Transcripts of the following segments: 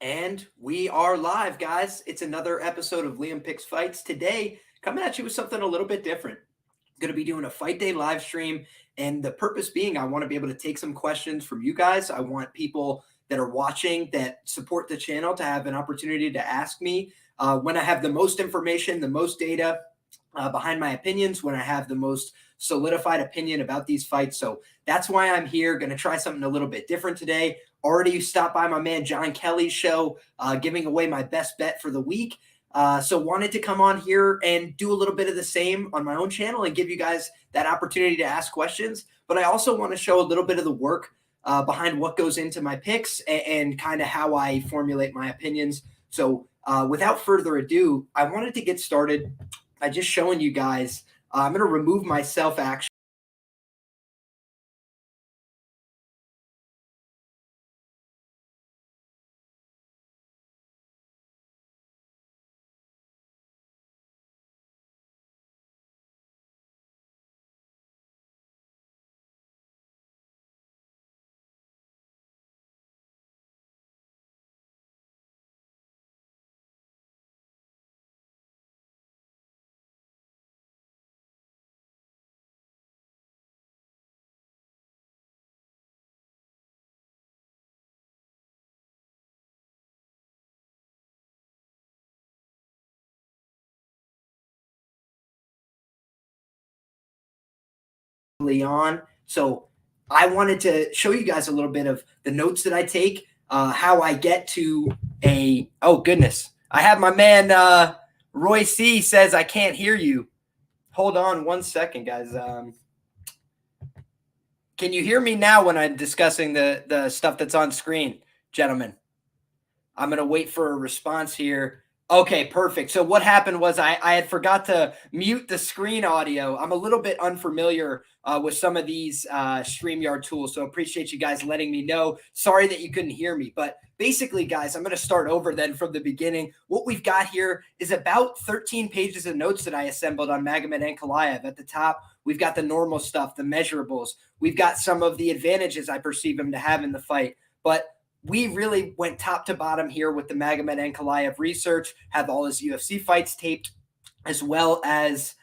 And we are live, guys. It's another episode of Liam Picks Fights. Today, coming at you with something a little bit different. I'm going to be doing a fight day live stream, and the purpose being I want to be able to take some questions from you guys. I want people that are watching that support the channel to have an opportunity to ask me when I have the most information, the most data behind my opinions, when I have the most solidified opinion about these fights. So that's why I'm here. Going to try something a little bit different today. Already stopped by my man John Kelly's show, giving away my best bet for the week. So wanted to come on here and do a little bit of the same on my own channel and give you guys that opportunity to ask questions. But I also want to show a little bit of the work behind what goes into my picks and kind of how I formulate my opinions. So without further ado, I wanted to get started by just showing you guys. I'm going to remove myself actually. On. So I wanted to show you guys a little bit of the notes that I take, how I get to a, oh goodness. I have my man, Roy C says, I can't hear you. Hold on 1 second, guys. Can you hear me now when I'm discussing the stuff that's on screen, gentlemen? I'm going to wait for a response here. Okay, perfect. So what happened was I had forgot to mute the screen audio. I'm a little bit unfamiliar with some of these StreamYard tools, so appreciate you guys letting me know. Sorry that you couldn't hear me, but basically, guys, I'm going to start over then from the beginning. What we've got here is about 13 pages of notes that I assembled on Magomed and Ankalaev. At the top, we've got the normal stuff, the measurables. We've got some of the advantages I perceive him to have in the fight, but we really went top to bottom here with the Magomed and Ankalaev research, have all his UFC fights taped, as well as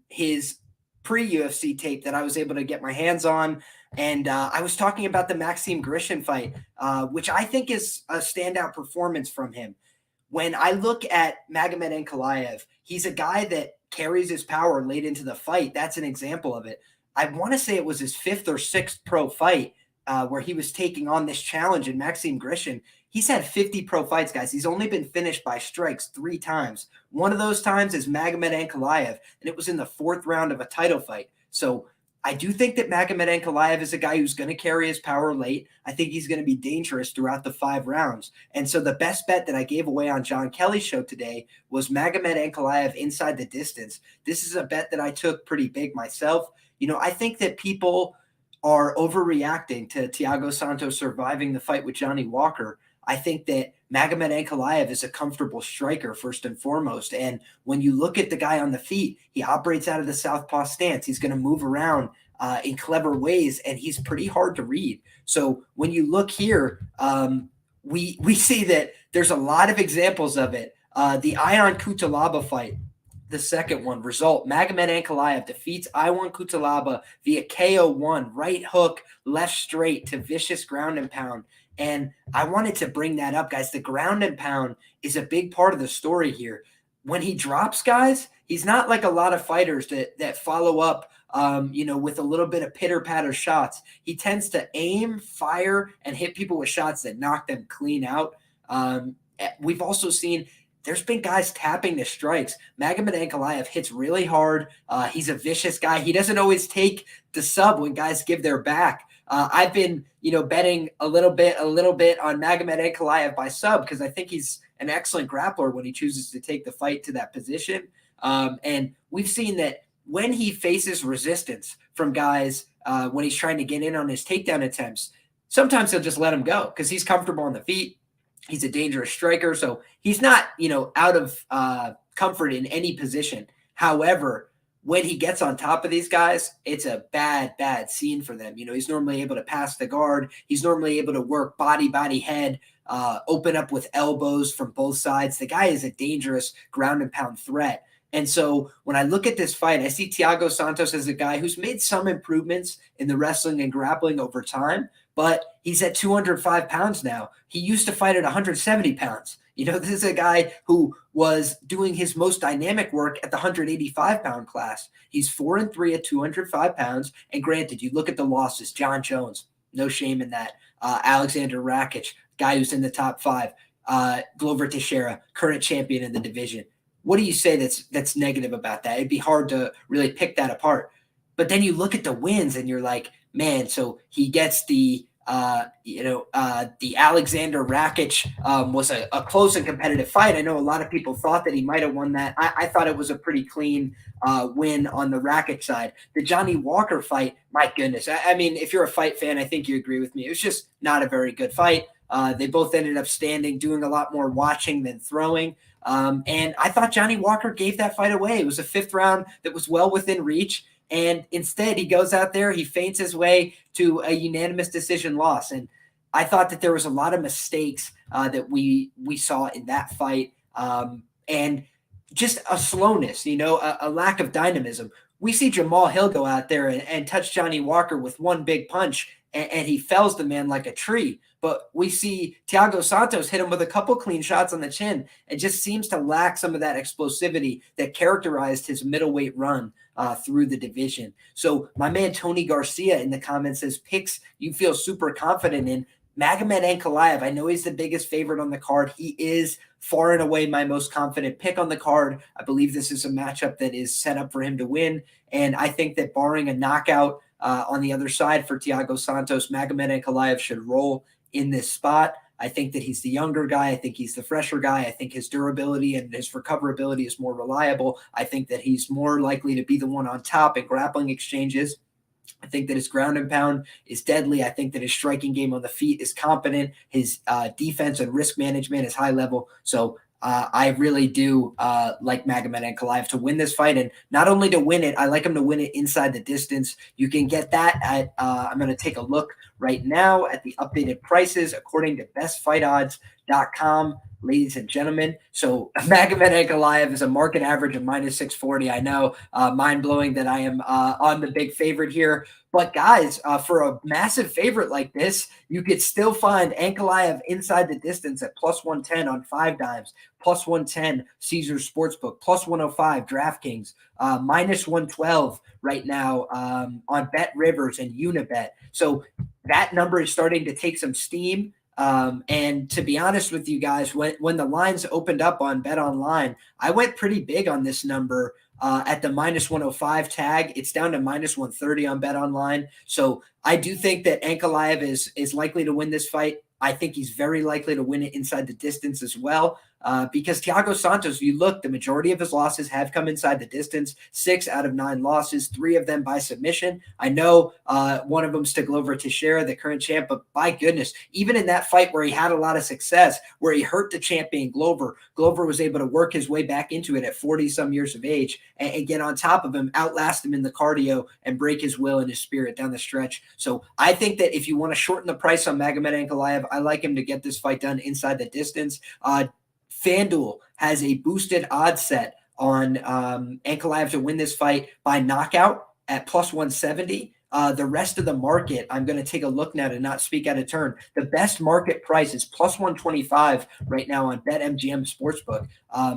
his pre-UFC tape that I was able to get my hands on. And I was talking about the Maxime Grishin fight, which I think is a standout performance from him. When I look at Magomed and Ankalaev, he's a guy that carries his power late into the fight. That's an example of it. I want to say it was his 5th or 6th pro fight, where he was taking on this challenge in Maxime Grishin. He's had 50 pro fights, guys. He's only been finished by strikes 3 times. One of those times is Magomed Ankalaev, and it was in the 4th round of a title fight. So I do think that Magomed Ankalaev is a guy who's going to carry his power late. I think he's going to be dangerous throughout the 5 rounds. And so the best bet that I gave away on John Kelly's show today was Magomed Ankalaev inside the distance. This is a bet that I took pretty big myself. You know, I think that people are overreacting to Thiago Santos surviving the fight with Johnny Walker. I think that Magomed Ankalaev is a comfortable striker first and foremost. And when you look at the guy on the feet, he operates out of the southpaw stance. He's going to move around in clever ways, and he's pretty hard to read. So when you look here, we see that there's a lot of examples of it. The Ion Cutelaba fight, the second one, result: Magomed Ankalaev defeats Ion Cutelaba via KO1, right hook, left straight to vicious ground and pound. And I wanted to bring that up, guys. The ground and pound is a big part of the story here. When he drops guys, he's not like a lot of fighters that follow up, with a little bit of pitter-patter shots. He tends to aim, fire, and hit people with shots that knock them clean out. We've also seen there's been guys tapping the strikes. Magomed Ankalaev hits really hard. He's a vicious guy. He doesn't always take the sub when guys give their back. I've been, betting a little bit on Magomed Ankalaev by sub because I think he's an excellent grappler when he chooses to take the fight to that position. And we've seen that when he faces resistance from guys, when he's trying to get in on his takedown attempts, sometimes he'll just let him go because he's comfortable on the feet. He's a dangerous striker, so he's not, out of comfort in any position. However, when he gets on top of these guys, it's a bad scene for them. He's normally able to pass the guard. He's normally able to work body, head, open up with elbows from both sides. The guy is a dangerous ground and pound threat. And so when I look at this fight, I see Thiago Santos as a guy who's made some improvements in the wrestling and grappling over time, but he's at 205 pounds now. He used to fight at 170 pounds. This is a guy who was doing his most dynamic work at the 185-pound class. He's 4-3 at 205 pounds. And granted, you look at the losses, John Jones, no shame in that. Alexander Rakic, guy who's in the top 5. Glover Teixeira, current champion in the division. What do you say that's negative about that? It'd be hard to really pick that apart. But then you look at the wins and you're like, man, so he gets the Alexander Rakic was a close and competitive fight. I know a lot of people thought that he might have won that. I thought it was a pretty clean win on the Rakic side. The Johnny Walker fight, my goodness. I mean, if you're a fight fan, I think you agree with me. It was just not a very good fight. They both ended up standing, doing a lot more watching than throwing. And I thought Johnny Walker gave that fight away. It was a 5th round that was well within reach. And instead, he goes out there, he feints his way to a unanimous decision loss. And I thought that there was a lot of mistakes that we saw in that fight, and just a slowness, a lack of dynamism. We see Jamal Hill go out there and touch Johnny Walker with one big punch, and he fells the man like a tree. But we see Thiago Santos hit him with a couple clean shots on the chin and just seems to lack some of that explosivity that characterized his middleweight run through the division. So my man Tony Garcia in the comments says, picks you feel super confident in. Magomed Ankalaev, I know he's the biggest favorite on the card. He is far and away my most confident pick on the card. I believe this is a matchup that is set up for him to win. And I think that barring a knockout on the other side for Thiago Santos, Magomed Ankalaev should roll in this spot. I think that he's the younger guy. I think he's the fresher guy. I think his durability and his recoverability is more reliable. I think that he's more likely to be the one on top in grappling exchanges. I think that his ground and pound is deadly. I think that his striking game on the feet is competent. His defense and risk management is high level. So I really do like Magomed Ankalaev to win this fight. And not only to win it, I like him to win it inside the distance. You can get that at, I'm going to take a look right now at the updated prices according to bestfightodds.com, ladies and gentlemen. So Magomed Ankalaev is a market average of -640. I know, mind-blowing that I am on the big favorite here. But guys, for a massive favorite like this, you could still find Ankalaev inside the distance at +110 on 5 dimes, +110 Caesars Sportsbook, +105 DraftKings, -112 right now on Bet Rivers and Unibet. So that number is starting to take some steam. And to be honest with you guys, when the lines opened up on Bet Online, I went pretty big on this number at the -105 tag. It's down to -130 on Bet Online. So I do think that Ankalaev is likely to win this fight. I think he's very likely to win it inside the distance as well. Because Thiago Santos, if you look, the majority of his losses have come inside the distance. 6 out of 9 losses, 3 of them by submission. I know one of them's to Glover Teixeira, the current champ, but by goodness, even in that fight where he had a lot of success, where he hurt the champion Glover was able to work his way back into it at 40-some years of age and get on top of him, outlast him in the cardio, and break his will and his spirit down the stretch. So I think that if you want to shorten the price on Magomed Ankalaev, I like him to get this fight done inside the distance. FanDuel has a boosted odds set on Ankalaev to win this fight by knockout at +170. The rest of the market, I'm going to take a look now to not speak out of turn. The best market price is +125 right now on BetMGM Sportsbook.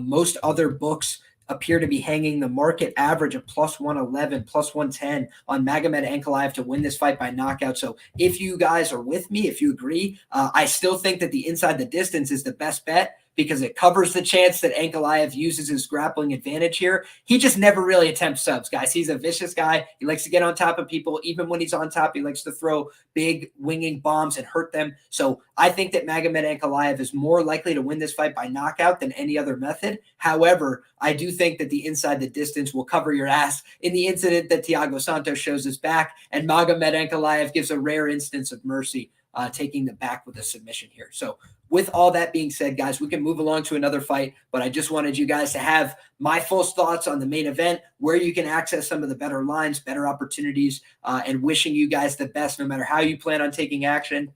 Most other books appear to be hanging the market average of +111, +110 on Magomed Ankalaev to win this fight by knockout. So if you guys are with me, if you agree, I still think that the inside the distance is the best bet, because it covers the chance that Ankalaev uses his grappling advantage here. He just never really attempts subs, guys. He's a vicious guy. He likes to get on top of people. Even when he's on top, he likes to throw big winging bombs and hurt them. So I think that Magomed Ankalaev is more likely to win this fight by knockout than any other method. However, I do think that the inside the distance will cover your ass in the incident that Thiago Santos shows his back, and Magomed Ankalaev gives a rare instance of mercy, taking the back with a submission here. So with all that being said, guys, we can move along to another fight, but I just wanted you guys to have my full thoughts on the main event, where you can access some of the better lines, better opportunities, and wishing you guys the best no matter how you plan on taking action.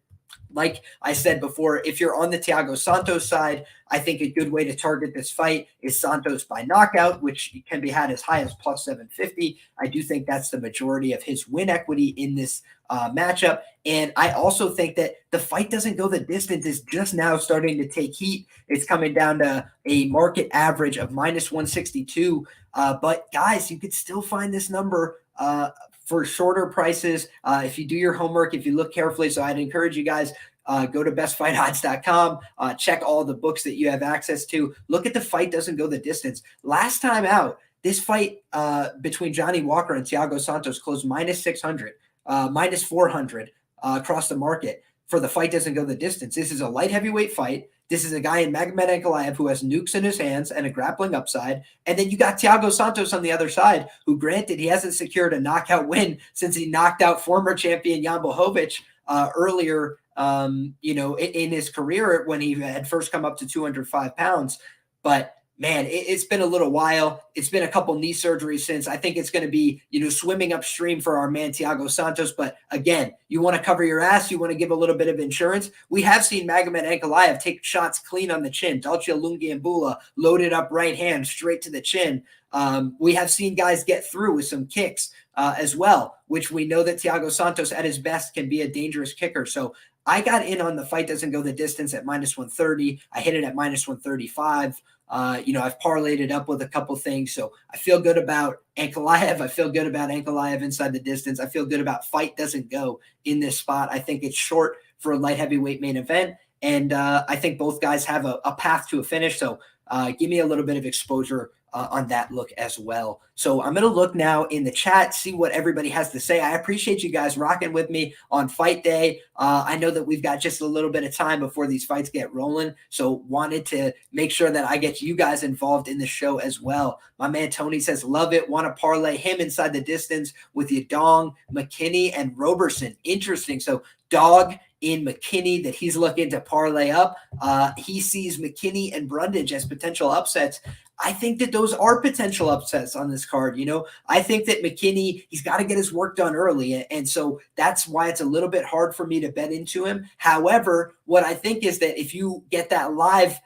Like I said before, if you're on the Thiago Santos side, I think a good way to target this fight is Santos by knockout, which can be had as high as plus 750. I do think that's the majority of his win equity in this matchup. And I also think that the fight doesn't go the distance. It's just now starting to take heat. It's coming down to a market average of minus 162. But guys, you could still find this number for shorter prices. If you do your homework, if you look carefully. So I'd encourage you guys, go to bestfightodds.com, check all the books that you have access to. Look at the fight doesn't go the distance. Last time out, this fight between Johnny Walker and Thiago Santos closed minus 600, minus 400 across the market for the fight doesn't go the distance. This is a light heavyweight fight. This is a guy in Magomed Ankalaev who has nukes in his hands and a grappling upside. And then you got Thiago Santos on the other side, who granted he hasn't secured a knockout win since he knocked out former champion Jan Blachowicz earlier, in his career when he had first come up to 205 pounds. But man, it's been a little while. It's been a couple knee surgeries since. I think it's going to be, swimming upstream for our man Thiago Santos. But again, you want to cover your ass. You want to give a little bit of insurance. We have seen Magomed Ankalaev take shots clean on the chin. Dalcia Lungiambula loaded up right hand straight to the chin. We have seen guys get through with some kicks as well, which we know that Thiago Santos at his best can be a dangerous kicker. So I got in on the fight doesn't go the distance at minus 130. I hit it at minus 135. I've parlayed it up with a couple things. So I feel good about Ankalaev. I feel good about Ankalaev inside the distance. I feel good about fight doesn't go in this spot. I think it's short for a light heavyweight main event. And I think both guys have a path to a finish. So give me a little bit of exposure on that look as well. So I'm going to look now in the chat, see what everybody has to say. I appreciate you guys rocking with me on fight day. I know that we've got just a little bit of time before these fights get rolling. So wanted to make sure that I get you guys involved in the show as well. My man Tony says, love it. Want to parlay him inside the distance with Yadong, McKinney, and Roberson. Interesting. So Dog in McKinney that he's looking to parlay up. He sees McKinney and Brundage as potential upsets. I think that those are potential upsets on this card. I think that McKinney, he's got to get his work done early. And so that's why it's a little bit hard for me to bet into him. However, what I think is that if you get that live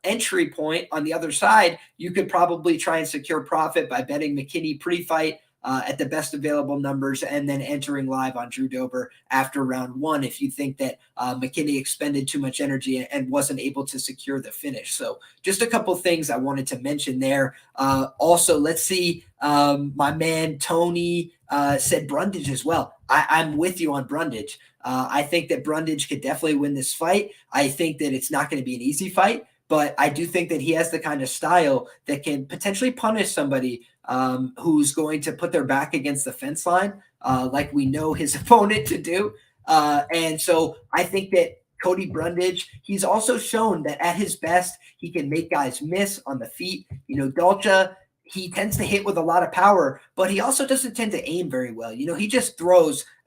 entry point on the other side, you could probably try and secure profit by betting McKinney pre-fight at the best available numbers and then entering live on Drew Dober after round one if you think that McKinney expended too much energy and wasn't able to secure the finish. So just a couple things I wanted to mention there. Also, let's see, my man Tony said Brundage as well. I'm with you on Brundage. I think that Brundage could definitely win this fight. I think that it's not going to be an easy fight, but I do think that he has the kind of style that can potentially punish somebody who's going to put their back against the fence line, like we know his opponent to do. And so I think that Cody Brundage, he's also shown that at his best, he can make guys miss on the feet. Dalcia, he tends to hit with a lot of power, but he also doesn't tend to aim very well. He just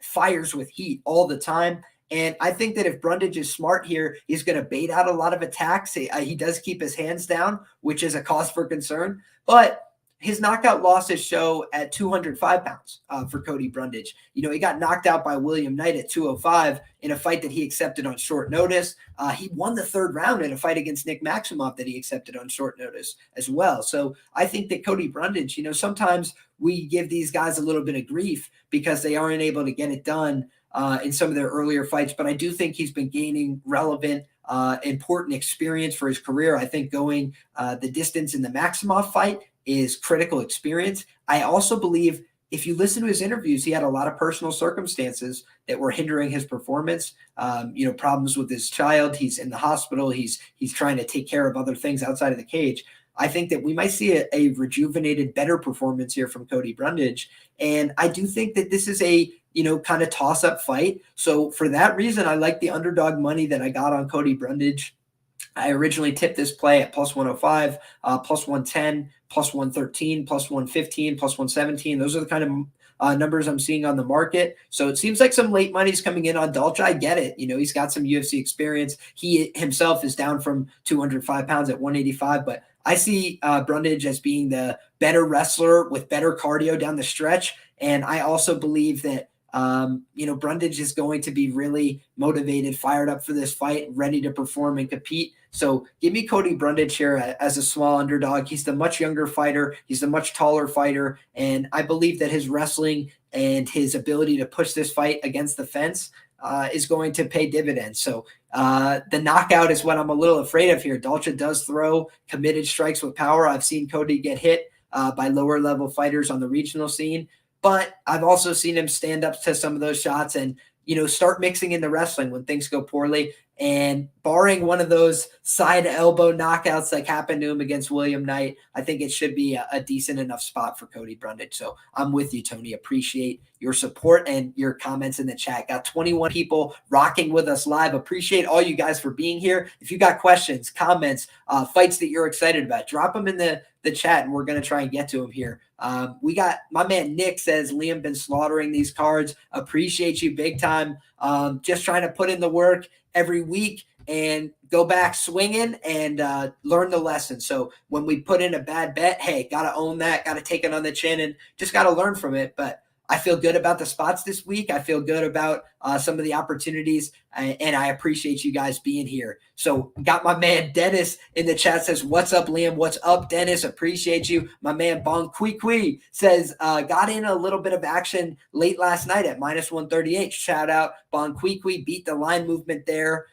fires with heat all the time. And I think that if Brundage is smart here, he's going to bait out a lot of attacks. He does keep his hands down, which is a cause for concern. But his knockout losses show at 205 pounds for Cody Brundage. He got knocked out by William Knight at 205 in a fight that he accepted on short notice. He won the third round in a fight against Nick Maximoff that he accepted on short notice as well. So I think that Cody Brundage, sometimes we give these guys a little bit of grief because they aren't able to get it done in some of their earlier fights. But I do think he's been gaining relevant, important experience for his career. I think going the distance in the Maximoff fight is critical experience. I also believe if you listen to his interviews, he had a lot of personal circumstances that were hindering his performance. Problems with his child. He's in the hospital. He's trying to take care of other things outside of the cage. I think that we might see a rejuvenated, better performance here from Cody Brundage. And I do think that this is a, kind of toss-up fight. So for that reason, I like the underdog money that I got on Cody Brundage. I originally tipped this play at plus 105, plus 110, plus 113, plus 115, plus 117. Those are the kind of numbers I'm seeing on the market. So it seems like some late money's coming in on Dalcia. I get it. He's got some UFC experience. He himself is down from 205 pounds at 185, but I see Brundage as being the better wrestler with better cardio down the stretch. And I also believe that Brundage is going to be really motivated, fired up for this fight, ready to perform and compete. So give me Cody Brundage here as a small underdog. He's the much younger fighter. He's the much taller fighter. And I believe that his wrestling and his ability to push this fight against the fence is going to pay dividends. So the knockout is what I'm a little afraid of here. Dalcha does throw committed strikes with power. I've seen Cody get hit by lower level fighters on the regional scene, but I've also seen him stand up to some of those shots and, start mixing in the wrestling when things go poorly. And barring one of those side elbow knockouts like happened to him against William Knight, I think it should be a decent enough spot for Cody Brundage. So I'm with you, Tony. Appreciate your support and your comments in the chat. Got 21 people rocking with us live. Appreciate all you guys for being here. If you got questions, comments, fights that you're excited about, drop them in the chat, and we're going to try and get to them here. We got my man Nick says, Liam been slaughtering these cards. Appreciate you big time. Just trying to put in the work every week and go back swinging and learn the lesson. So when we put in a bad bet, hey, got to own that, got to take it on the chin and just got to learn from it. But I feel good about the spots this week. I feel good about some of the opportunities, and I appreciate you guys being here. So got my man Dennis in the chat says, what's up, Liam? What's up, Dennis? Appreciate you. My man Bon Kui says, got in a little bit of action late last night at -138. Shout out Bon Kui, beat the line movement there.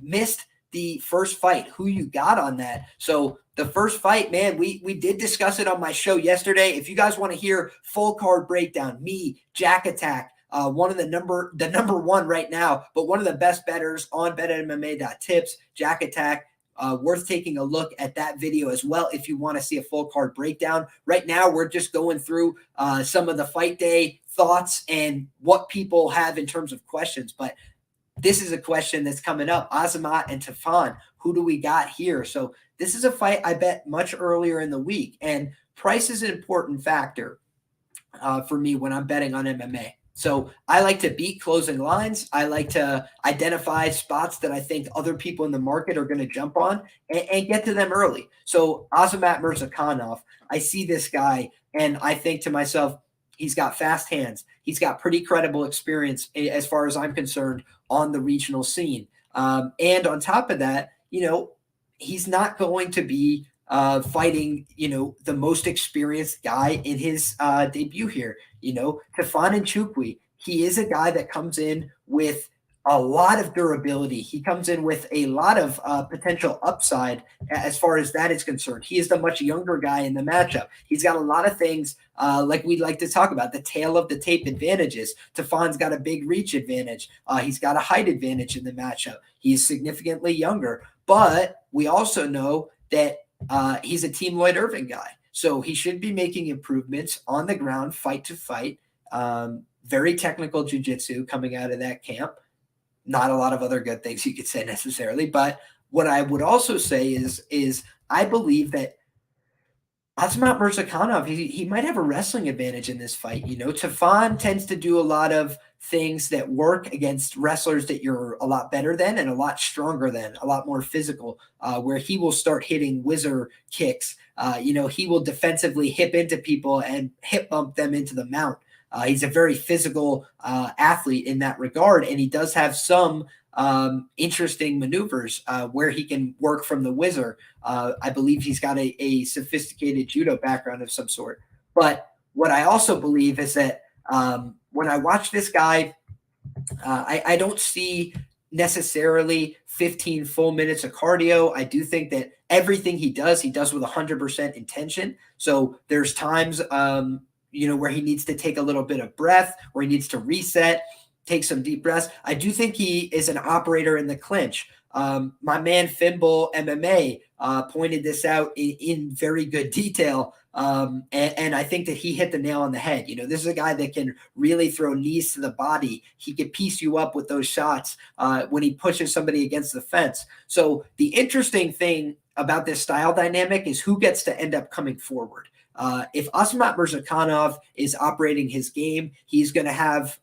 Missed the first fight. Who you got on that? So the first fight, man, we did discuss it on my show yesterday. If you guys want to hear full card breakdown, me, Jack Attack, one of the number one right now, but one of the best bettors on BetMMA.Tips, Jack Attack. Worth taking a look at that video as well if you want to see a full card breakdown. Right now, we're just going through some of the fight day thoughts and what people have in terms of questions. But this is a question that's coming up. Azamat and Tafon, who do we got here? So this is a fight I bet much earlier in the week, and price is an important factor for me when I'm betting on MMA. So I like to beat closing lines. I like to identify spots that I think other people in the market are going to jump on and get to them early. So Azamat Murzakanov, I see this guy and I think to myself, he's got fast hands. He's got pretty credible experience as far as I'm concerned on the regional scene. And on top of that, he's not going to be fighting, the most experienced guy in his debut here. Tafon Nchukwi, he is a guy that comes in with a lot of durability. He comes in with a lot of potential upside as far as that is concerned. He is the much younger guy in the matchup. He's got a lot of things like we'd like to talk about, the tail of the tape advantages. Tafon's got a big reach advantage. He's got a height advantage in the matchup. He's significantly younger, but we also know that he's a Team Lloyd Irving guy. So he should be making improvements on the ground, fight to fight. Very technical jiu-jitsu coming out of that camp. Not a lot of other good things you could say necessarily. But what I would also say is I believe that Azamat Murzakanov, he might have a wrestling advantage in this fight. Tafon tends to do a lot of things that work against wrestlers that you're a lot better than and a lot stronger than, a lot more physical, where he will start hitting whizzer kicks. He will defensively hip into people and hip bump them into the mount. He's a very physical athlete in that regard, and he does have some interesting maneuvers where he can work from the whizzer. I believe he's got a sophisticated judo background of some sort. But what I also believe is that when I watch this guy, I don't see necessarily 15 full minutes of cardio. I do think that everything he does with 100% intention. So there's times where he needs to take a little bit of breath, where he needs to reset, take some deep breaths. I do think he is an operator in the clinch. My man Fimble MMA pointed this out in very good detail. And I think that he hit the nail on the head. This is a guy that can really throw knees to the body. He could piece you up with those shots when he pushes somebody against the fence. So the interesting thing about this style dynamic is who gets to end up coming forward. If Azamat Murzakanov is operating his game, he's going to have,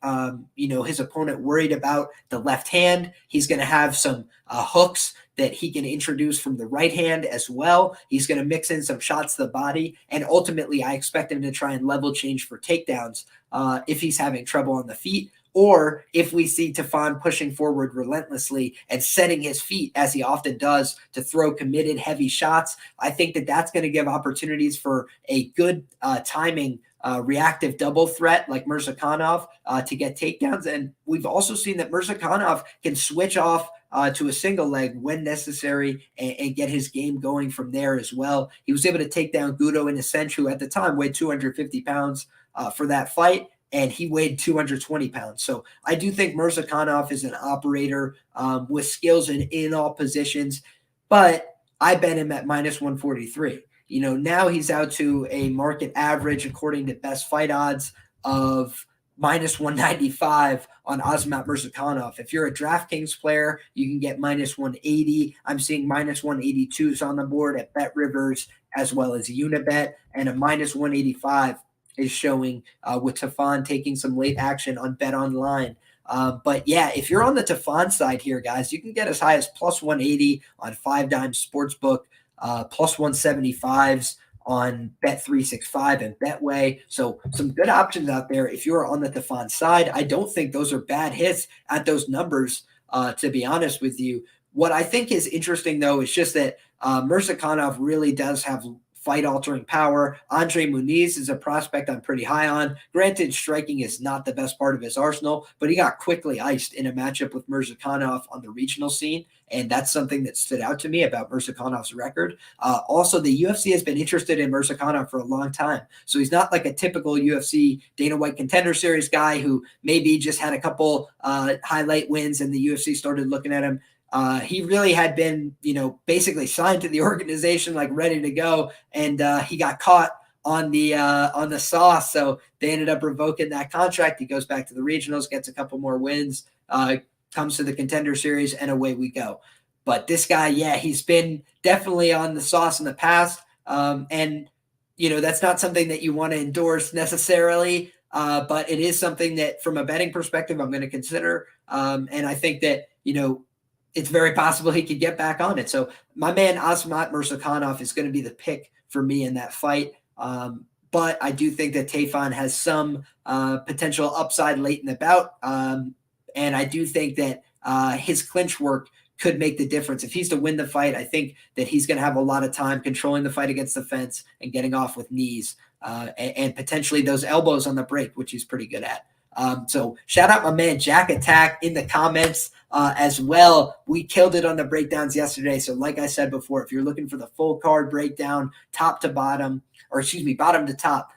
his opponent worried about the left hand. He's going to have some hooks that he can introduce from the right hand as well. He's going to mix in some shots to the body. And ultimately, I expect him to try and level change for takedowns if he's having trouble on the feet. Or if we see Tafon pushing forward relentlessly and setting his feet, as he often does, to throw committed heavy shots, I think that that's going to give opportunities for a good timing reactive double threat like Murzakanov to get takedowns. And we've also seen that Murzakanov can switch off to a single leg when necessary and get his game going from there as well. He was able to take down Gudo Inocencio, who at the time weighed 250 pounds for that fight, and he weighed 220 pounds. So I do think Murzakanov is an operator with skills in all positions, but I bet him at minus 143. Now he's out to a market average, according to best fight odds, of minus 195 on Azamat Murzakanov. If you're a DraftKings player, you can get minus 180. I'm seeing minus 182s on the board at Bet Rivers as well as Unibet, and a minus 185 is showing with Tafon taking some late action on Bet Online. But yeah, if you're on the Tafon side here, guys, you can get as high as plus 180 on 5 Dime Sportsbook, plus 175s on Bet365 and Betway. So some good options out there if you're on the Tafon side. I don't think those are bad hits at those numbers, to be honest with you. What I think is interesting, though, is just that Murzakanov really does have fight-altering power. Andre Muniz is a prospect I'm pretty high on. Granted, striking is not the best part of his arsenal, but he got quickly iced in a matchup with Murzakanov on the regional scene, and that's something that stood out to me about Murzakanov's record. Also, the UFC has been interested in Murzakanov for a long time, so he's not like a typical UFC Dana White Contender Series guy who maybe just had a couple highlight wins and the UFC started looking at him. He really had been, basically signed to the organization, like ready to go. And he got caught on the sauce. So they ended up revoking that contract. He goes back to the regionals, gets a couple more wins, comes to the Contender Series, and away we go. But this guy, yeah, he's been definitely on the sauce in the past. And that's not something that you want to endorse necessarily. But it is something that from a betting perspective, I'm going to consider. And I think that, it's very possible he could get back on it. So my man Azamat Murzakanov is going to be the pick for me in that fight. But I do think that Tafon has some potential upside late in the bout. And I do think that his clinch work could make the difference. If he's to win the fight, I think that he's going to have a lot of time controlling the fight against the fence and getting off with knees and potentially those elbows on the break, which he's pretty good at. So shout out my man Jack Attack in the comments as well. We killed it on the breakdowns yesterday. So like I said before, if you're looking for the full card breakdown, top to bottom, bottom to top,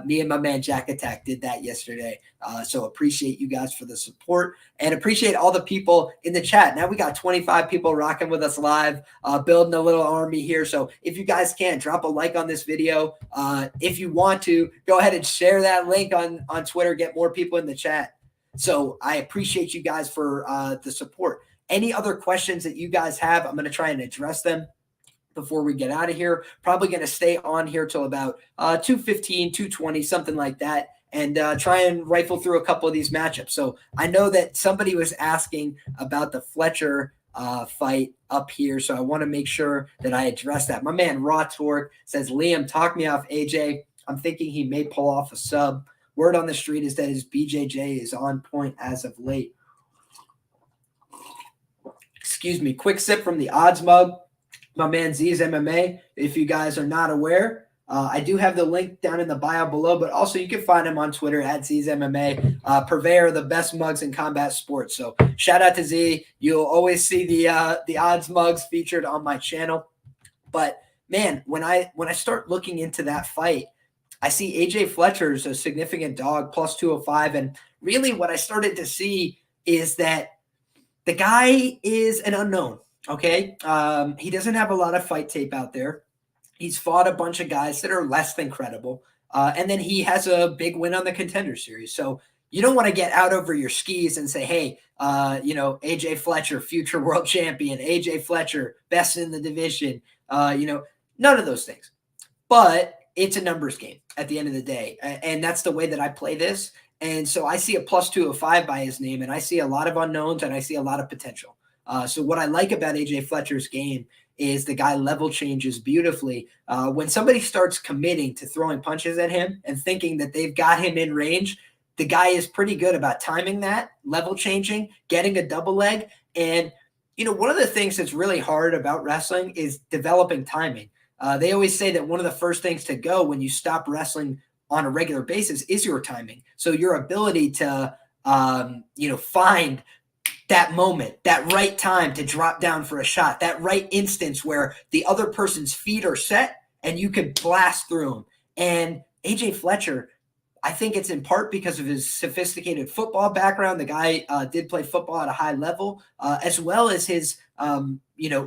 me and my man Jack Attack did that yesterday. So appreciate you guys for the support and appreciate all the people in the chat. Now we got 25 people rocking with us live, building a little army here. So if you guys can, drop a like on this video. If you want to, go ahead and share that link on Twitter, get more people in the chat. So I appreciate you guys for the support. Any other questions that you guys have, I'm going to try and address them before we get out of here. Probably going to stay on here till about 2:15, 2:20, something like that, and try and rifle through a couple of these matchups. So I know that somebody was asking about the Fletcher fight up here, so I want to make sure that I address that. My man Raw Torque says, Liam, talk me off AJ. I'm thinking he may pull off a sub. Word on the street is that his BJJ is on point as of late. Excuse me. Quick sip from the odds mug. My man Z's MMA. If you guys are not aware, I do have the link down in the bio below, but also you can find him on Twitter at Z's MMA, purveyor of the best mugs in combat sports. So shout out to Z. You'll always see the odds mugs featured on my channel. But man, when I start looking into that fight, I see AJ Fletcher is a significant dog, plus 205. And really what I started to see is that the guy is an unknown, okay? He doesn't have a lot of fight tape out there. He's fought a bunch of guys that are less than credible. And then he has a big win on the Contender Series. So you don't want to get out over your skis and say, hey, AJ Fletcher, future world champion, AJ Fletcher, best in the division, none of those things. But it's a numbers game at the end of the day. And that's the way that I play this. And so I see a plus 205 by his name, and I see a lot of unknowns, and I see a lot of potential. So what I like about AJ Fletcher's game is the guy level changes beautifully. When somebody starts committing to throwing punches at him and thinking that they've got him in range, the guy is pretty good about timing that, level changing, getting a double leg. And, one of the things that's really hard about wrestling is developing timing. They always say that one of the first things to go when you stop wrestling on a regular basis is your timing. So your ability to, find that moment, that right time to drop down for a shot, that right instance where the other person's feet are set and you can blast through them. And AJ Fletcher, I think it's in part because of his sophisticated football background. The guy did play football at a high level, as well as his,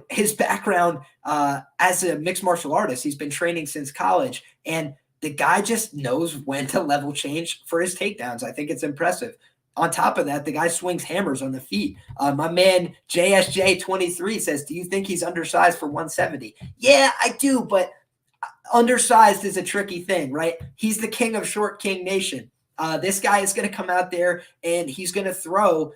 his background as a mixed martial artist. He's been training since college, and the guy just knows when to level change for his takedowns. I think it's impressive. On top of that, the guy swings hammers on the feet. My man JSJ23 says, do you think he's undersized for 170? Yeah, I do, but undersized is a tricky thing, right? He's the king of short king nation. This guy is going to come out there and he's going to throw,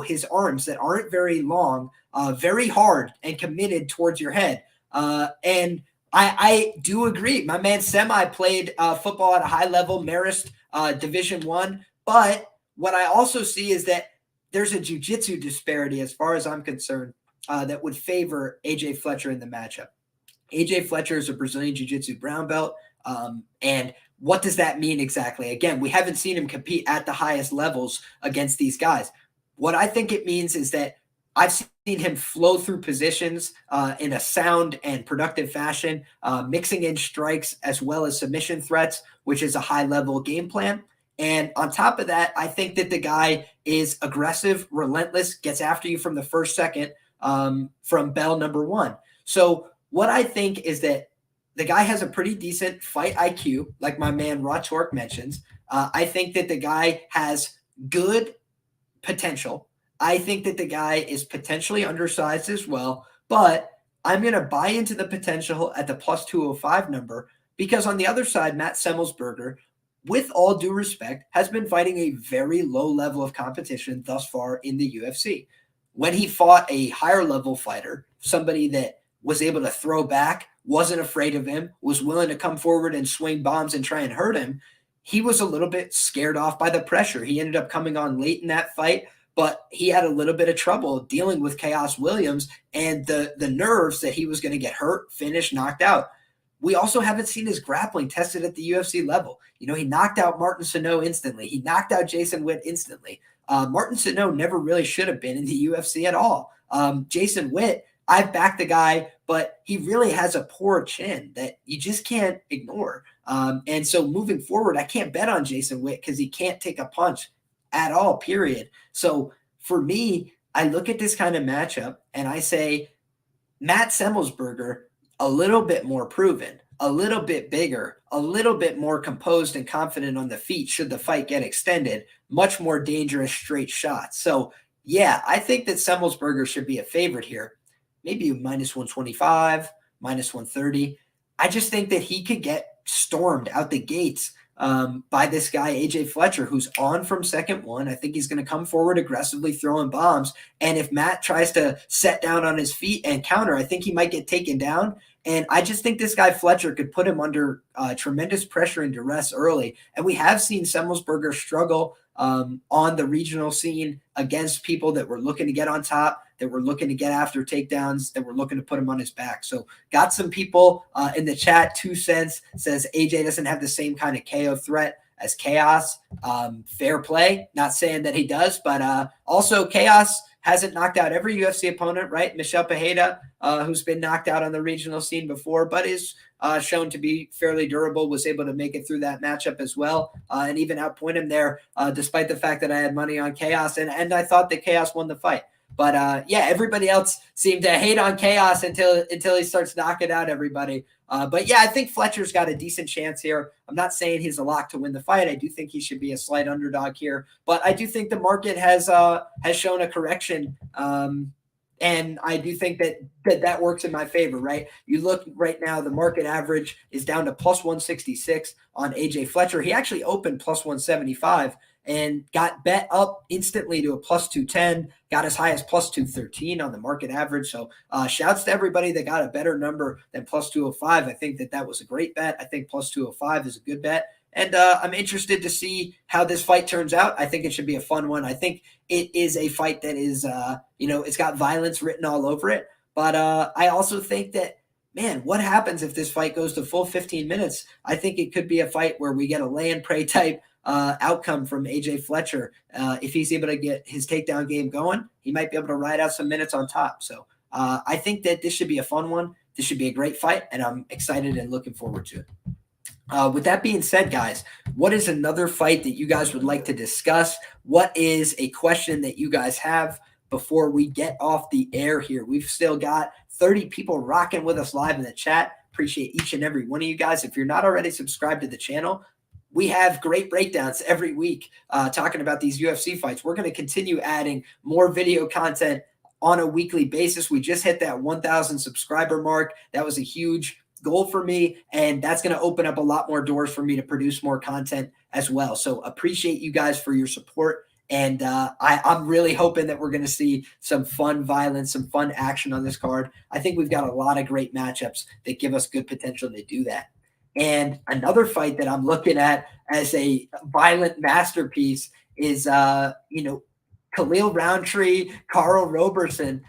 his arms that aren't very long, very hard and committed towards your head. And I do agree. My man Semi played football at a high level, Marist Division I. But what I also see is that there's a jiu-jitsu disparity as far as I'm concerned that would favor AJ Fletcher in the matchup. AJ Fletcher is a Brazilian Jiu-Jitsu brown belt. And what does that mean exactly? Again, we haven't seen him compete at the highest levels against these guys. What I think it means is that I've seen him flow through positions in a sound and productive fashion, mixing in strikes as well as submission threats, which is a high-level game plan. And on top of that, I think that the guy is aggressive, relentless, gets after you from the first second from bell number one. So what I think is that the guy has a pretty decent fight IQ, like my man Raw Torque mentions. I think that the guy has good potential. I think that the guy is potentially undersized as well, but I'm going to buy into the potential at the plus 205 number because on the other side, Matt Semelsberger, with all due respect, has been fighting a very low level of competition thus far in the UFC. When he fought a higher level fighter, somebody that was able to throw back, wasn't afraid of him, was willing to come forward and swing bombs and try and hurt him, he was a little bit scared off by the pressure. He ended up coming on late in that fight, but he had a little bit of trouble dealing with Chaos Williams and the nerves that he was going to get hurt, finished, knocked out. We also haven't seen his grappling tested at the UFC level. He knocked out Martin Sano instantly. He knocked out Jason Witt instantly. Martin Sano never really should have been in the UFC at all. Jason Witt, I've backed the guy, but he really has a poor chin that you just can't ignore. And so moving forward, I can't bet on Jason Witt because he can't take a punch at all, period. So for me, I look at this kind of matchup and I say, Matt Semelsberger, a little bit more proven, a little bit bigger, a little bit more composed and confident on the feet should the fight get extended, much more dangerous straight shots. So yeah, I think that Semelsberger should be a favorite here. Maybe minus 125, minus 130. I just think that he could get stormed out the gates by this guy, AJ Fletcher, who's on from second one. I think he's going to come forward aggressively throwing bombs. And if Matt tries to set down on his feet and counter, I think he might get taken down. And I just think this guy Fletcher could put him under tremendous pressure and duress early. And we have seen Semelsberger struggle on the regional scene against people that were looking to get on top, that were looking to get after takedowns, that were looking to put him on his back. So got some people in the chat, 2 cents, says AJ doesn't have the same kind of KO threat as Chaos. Fair play. Not saying that he does, but also Chaos hasn't knocked out every UFC opponent, right? Michel Pereira, who's been knocked out on the regional scene before, but is shown to be fairly durable, was able to make it through that matchup as well, and even outpoint him there, despite the fact that I had money on Chaos, and I thought that Chaos won the fight. But yeah, everybody else seemed to hate on Chaos until he starts knocking out everybody. But yeah, I think Fletcher's got a decent chance here. I'm not saying he's a lock to win the fight. I do think he should be a slight underdog here, but I do think the market has shown a correction And I do think that works in my favor, right? You look right now, the market average is down to plus 166 on AJ Fletcher. He actually opened plus 175 and got bet up instantly to a plus 210, got as high as plus 213 on the market average. So shouts to everybody that got a better number than plus 205. I think that was a great bet. I think plus 205 is a good bet. And I'm interested to see how this fight turns out. I think it should be a fun one. I think it is a fight that is, it's got violence written all over it. But I also think that, man, what happens if this fight goes to full 15 minutes? I think it could be a fight where we get a lay and pray type outcome from AJ Fletcher. If he's able to get his takedown game going, he might be able to ride out some minutes on top. So I think that this should be a fun one. This should be a great fight, and I'm excited and looking forward to it. With that being said, guys, what is another fight that you guys would like to discuss? What is a question that you guys have before we get off the air here? We've still got 30 people rocking with us live in the chat. Appreciate each and every one of you guys. If you're not already subscribed to the channel, we have great breakdowns every week talking about these UFC fights. We're going to continue adding more video content on a weekly basis. We just hit that 1,000 subscriber mark. That was a huge goal for me, and that's going to open up a lot more doors for me to produce more content as well. So appreciate you guys for your support, and I'm really hoping that we're going to see some fun violence, some fun action on this card. I think we've got a lot of great matchups that give us good potential to do that. And another fight that I'm looking at as a violent masterpiece is, Khalil Rountree, Karl Roberson.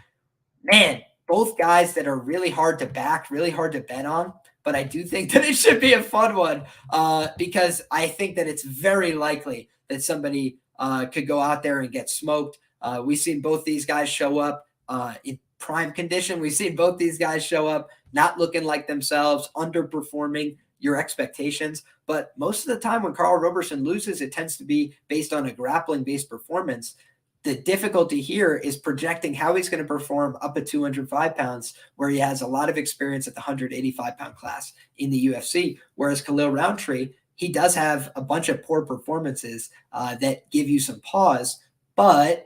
Man, both guys that are really hard to back, really hard to bet on. But I do think that it should be a fun one because I think that it's very likely that somebody could go out there and get smoked. We've seen both these guys show up in prime condition. We've seen both these guys show up not looking like themselves, underperforming your expectations. But most of the time when Karl Roberson loses, it tends to be based on a grappling-based performance. The difficulty here is projecting how he's going to perform up at 205 pounds, where he has a lot of experience at the 185-pound class in the UFC. Whereas Khalil Rountree, he does have a bunch of poor performances that give you some pause, but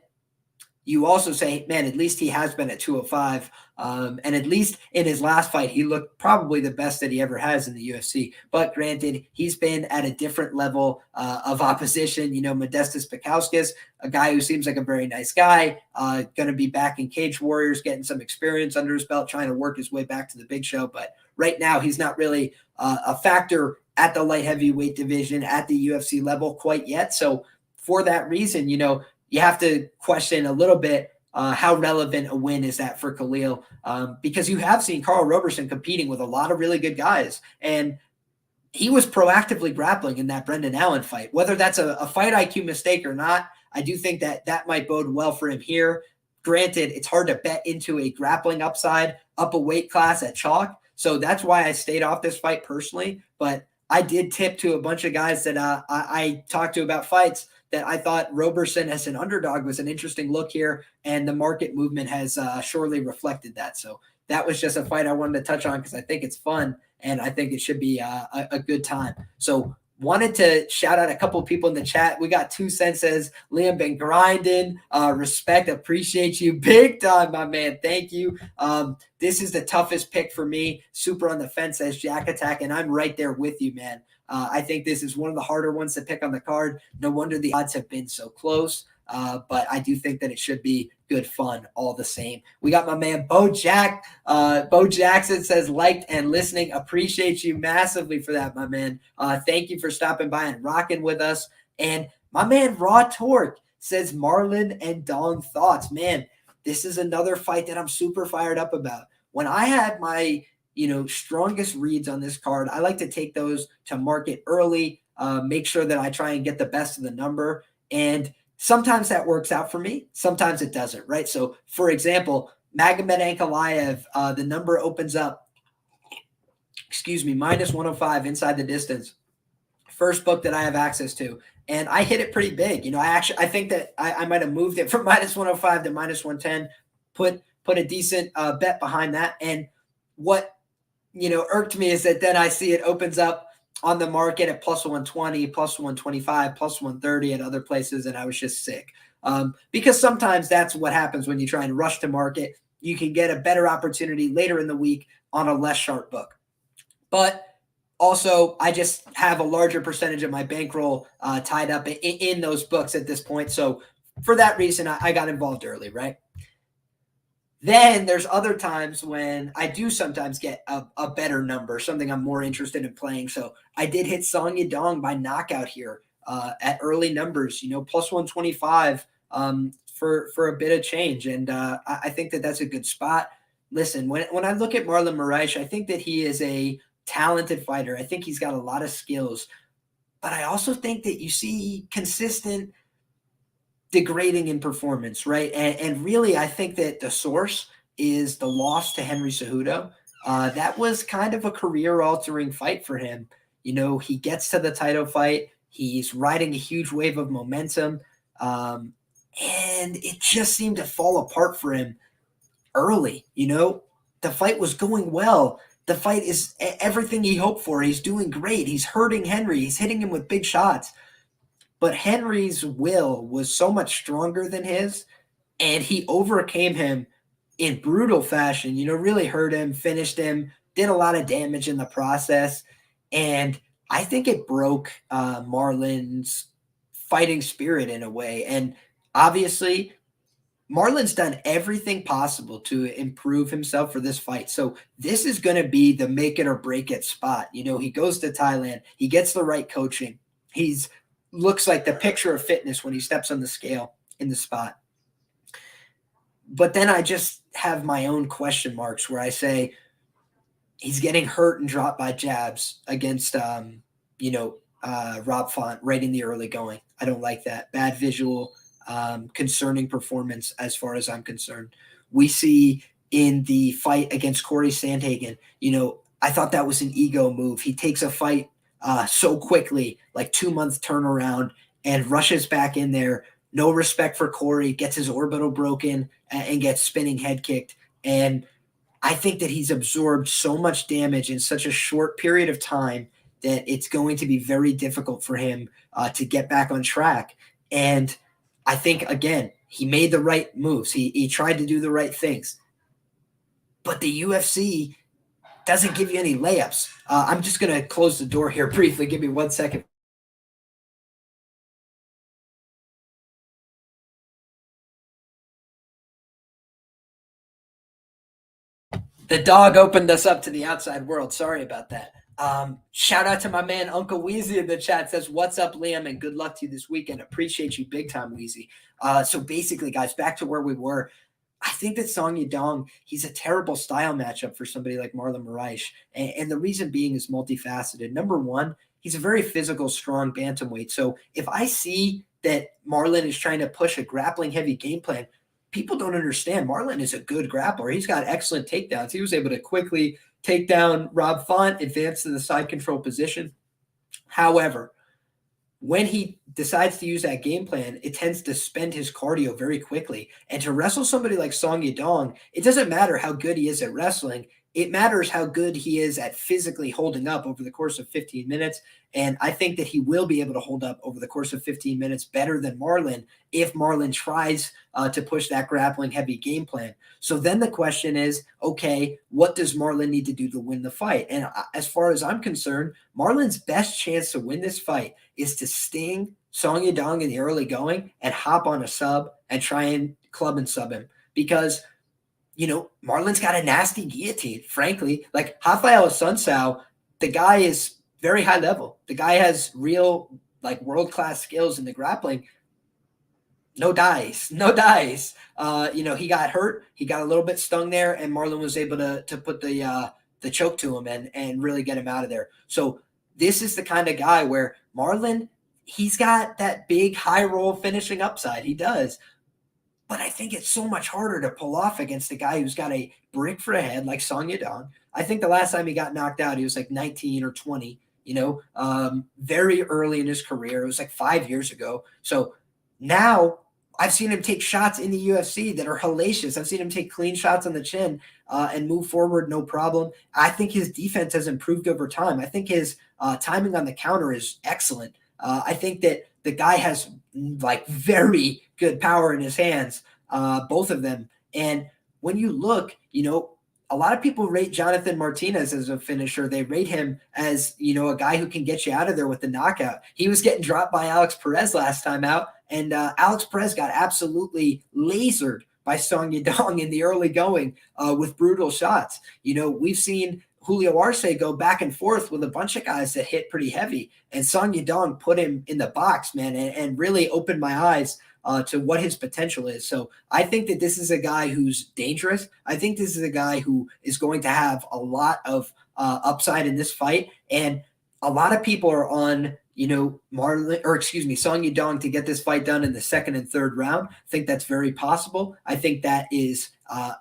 you also say, man, at least he has been at 205. And at least in his last fight, he looked probably the best that he ever has in the UFC. But granted, he's been at a different level of opposition. Modestas Bukauskas, a guy who seems like a very nice guy, going to be back in Cage Warriors, getting some experience under his belt, trying to work his way back to the big show. But right now, he's not really a factor at the light heavyweight division at the UFC level quite yet. So for that reason, you have to question a little bit how relevant a win is that for Khalil, because you have seen Karl Roberson competing with a lot of really good guys, and he was proactively grappling in that Brendan Allen fight. Whether that's a fight IQ mistake or not, I do think that might bode well for him here. Granted, it's hard to bet into a grappling upside up a weight class at chalk, so that's why I stayed off this fight personally, but I did tip to a bunch of guys that I talked to about fights that I thought Roberson as an underdog was an interesting look here, and the market movement has surely reflected that. So that was just a fight I wanted to touch on because I think it's fun, and I think it should be a good time. So wanted to shout out a couple of people in the chat. We got 2 cents says, Liam been grinding. Respect, appreciate you. Big time, my man. Thank you. This is the toughest pick for me. Super on the fence says Jack Attack, and I'm right there with you, man. I think this is one of the harder ones to pick on the card. No wonder the odds have been so close. But I do think that it should be good fun all the same. We got my man Bo Jack. Bo Jackson says, liked and listening. Appreciate you massively for that, my man. Thank you for stopping by and rocking with us. And my man Raw Torque says, Marlon and Dong thoughts. Man, this is another fight that I'm super fired up about. When I had my strongest reads on this card, I like to take those to market early, make sure that I try and get the best of the number. And sometimes that works out for me. Sometimes it doesn't, right? So, for example, Magomed Ankalaev, the number opens up, minus 105 inside the distance. First book that I have access to. And I hit it pretty big. I think that I might have moved it from minus 105 to minus 110, put a decent bet behind that. And what irked me is that then I see it opens up on the market at plus 120, plus 125, plus 130 at other places, and I was just sick. Because sometimes that's what happens when you try and rush to market. you can get a better opportunity later in the week on a less sharp book. But also, I just have a larger percentage of my bankroll tied up in those books at this point. So for that reason, I got involved early, right? Then there's other times when I do sometimes get a better number, something I'm more interested in playing. So I did hit Song Yadong by knockout here at early numbers, plus 125 for a bit of change. And I think that that's a good spot. Listen, when I look at Marlon Moraes, I think that he is a talented fighter. I think he's got a lot of skills. But I also think that you see consistent degrading in performance, right? And really, I think that the source is the loss to Henry Cejudo. That was kind of a career-altering fight for him. He gets to the title fight. He's riding a huge wave of momentum. And it just seemed to fall apart for him early. The fight was going well. The fight is everything he hoped for. He's doing great. He's hurting Henry. He's hitting him with big shots. But Henry's will was so much stronger than his, and he overcame him in brutal fashion, really hurt him, finished him, did a lot of damage in the process. And I think it broke Marlon's fighting spirit in a way. And obviously, Marlon's done everything possible to improve himself for this fight. So this is going to be the make it or break it spot. He goes to Thailand. He gets the right coaching. He's looks like the picture of fitness when he steps on the scale in the spot. But then I just have my own question marks where I say he's getting hurt and dropped by jabs against, Rob Font right in the early going. I don't like that. Bad visual, concerning performance as far as I'm concerned. We see in the fight against Corey Sandhagen, I thought that was an ego move. He takes a fight so quickly, like 2-month turnaround, and rushes back in there. No respect for Corey, gets his orbital broken and gets spinning head kicked. And I think that he's absorbed so much damage in such a short period of time that it's going to be very difficult for him to get back on track. And I think, again, he made the right moves. He tried to do the right things. But the UFC doesn't give you any layups. I'm just going to close the door here briefly. Give me 1 second. The dog opened us up to the outside world. Sorry about that. Shout out to my man Uncle Weezy in the chat. Says, what's up, Liam, and good luck to you this weekend. Appreciate you big time, Weezy. So basically, guys, back to where we were. I think that Song Yadong, he's a terrible style matchup for somebody like Marlon Moraes. And the reason being is multifaceted. Number one, he's a very physical, strong bantamweight. So if I see that Marlon is trying to push a grappling heavy game plan, people don't understand. Marlon is a good grappler. He's got excellent takedowns. He was able to quickly take down Rob Font, advance to the side control position. However, when he decides to use that game plan, it tends to spend his cardio very quickly. And to wrestle somebody like Song Yadong, it doesn't matter how good he is at wrestling. It matters how good he is at physically holding up over the course of 15 minutes. And I think that he will be able to hold up over the course of 15 minutes better than Marlon if Marlon tries to push that grappling heavy game plan. So then the question is, okay, what does Marlon need to do to win the fight? And as far as I'm concerned, Marlon's best chance to win this fight is to sting Song Yadong in the early going and hop on a sub and try and club and sub him. Because Marlon's got a nasty guillotine, frankly. Like Rafael Assunção, the guy is very high level. The guy has real, world-class skills in the grappling. No dice. He got hurt. He got a little bit stung there, and Marlon was able to put the choke to him and really get him out of there. So this is the kind of guy where Marlon, he's got that big high roll finishing upside. He does. But I think it's so much harder to pull off against a guy who's got a brick for a head like Song Yadong. I think the last time he got knocked out, he was like 19 or 20, very early in his career. It was like 5 years ago. So now I've seen him take shots in the UFC that are hellacious. I've seen him take clean shots on the chin and move forward, no problem. I think his defense has improved over time. I think his timing on the counter is excellent. I think that the guy has very good power in his hands, both of them. And when you look, a lot of people rate Jonathan Martinez as a finisher. They rate him as, a guy who can get you out of there with the knockout. He was getting dropped by Alex Perez last time out, and Alex Perez got absolutely lasered by Song Yadong in the early going with brutal shots. We've seen Julio Arce go back and forth with a bunch of guys that hit pretty heavy, and Song Yadong put him in the box, man, and really opened my eyes to what his potential is. So I think that this is a guy who's dangerous. I think this is a guy who is going to have a lot of upside in this fight. And a lot of people are on, Marlon, Song Yadong to get this fight done in the second and third round. I think that's very possible. I think that is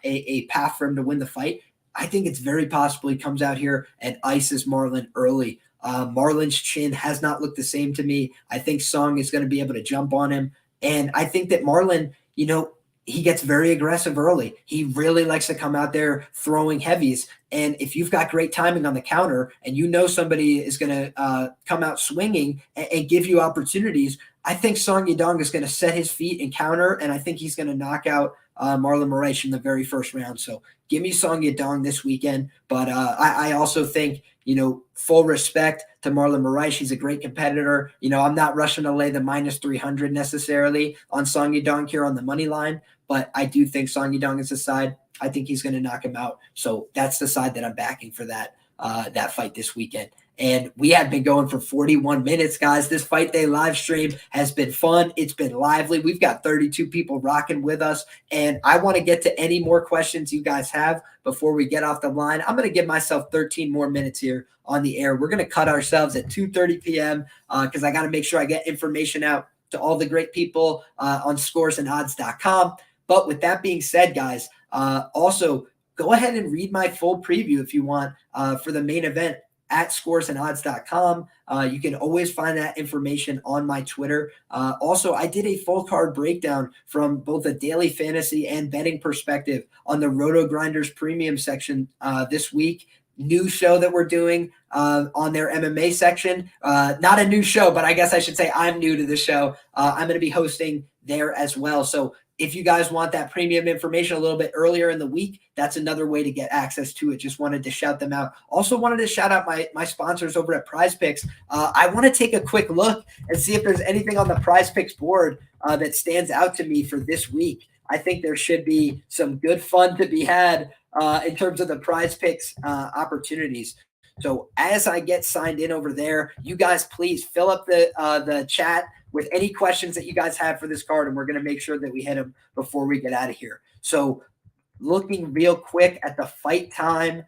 a path for him to win the fight. I think it's very possible he comes out here and ices Marlon early. Marlon's chin has not looked the same to me. I think Song is going to be able to jump on him. And I think that Marlon, he gets very aggressive early. He really likes to come out there throwing heavies. And if you've got great timing on the counter and somebody is going to come out swinging and give you opportunities, I think Song Yadong is going to set his feet and counter, and I think he's going to knock out Marlon Moraes in the very first round. So give me Song Yadong this weekend. But I also think, full respect to Marlon Moraes. He's a great competitor. I'm not rushing to lay the minus 300 necessarily on Song Yadong here on the money line, but I do think Song Yadong is the side. I think he's going to knock him out. So that's the side that I'm backing for that fight this weekend. And we have been going for 41 minutes, guys. This Fight Day live stream has been fun. It's been lively. We've got 32 people rocking with us. And I want to get to any more questions you guys have before we get off the line. I'm going to give myself 13 more minutes here on the air. We're going to cut ourselves at 2:30 p.m. Because I got to make sure I get information out to all the great people on scoresandodds.com. But with that being said, guys, also go ahead and read my full preview if you want for the main event at scoresandodds.com. You can always find that information on my Twitter. Also, I did a full card breakdown from both a daily fantasy and betting perspective on the Roto Grinders premium section this week. New show that we're doing on their MMA section. Not a new show, but I guess I should say I'm new to the show. I'm going to be hosting there as well. So if you guys want that premium information a little bit earlier in the week, that's another way to get access to it. Just wanted to shout them out. Also wanted to shout out my sponsors over at PrizePicks. I want to take a quick look and see if there's anything on the PrizePicks board that stands out to me for this week. I think there should be some good fun to be had in terms of the PrizePicks opportunities. So as I get signed in over there, you guys please fill up the chat with any questions that you guys have for this card, and we're going to make sure that we hit them before we get out of here. So looking real quick at the fight time.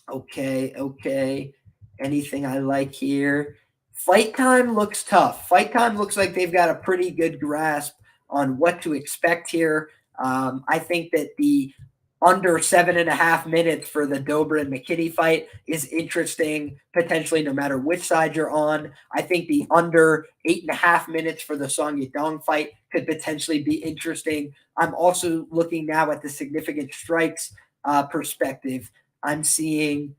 Okay. Anything I like here? Fight time looks tough. Fight time looks like they've got a pretty good grasp on what to expect here. I think that the under 7.5 minutes for the Dober and McKinney fight is interesting, potentially no matter which side you're on. I think the under 8.5 minutes for the Song Yadong fight could potentially be interesting. I'm also looking now at the significant strikes perspective. I'm seeing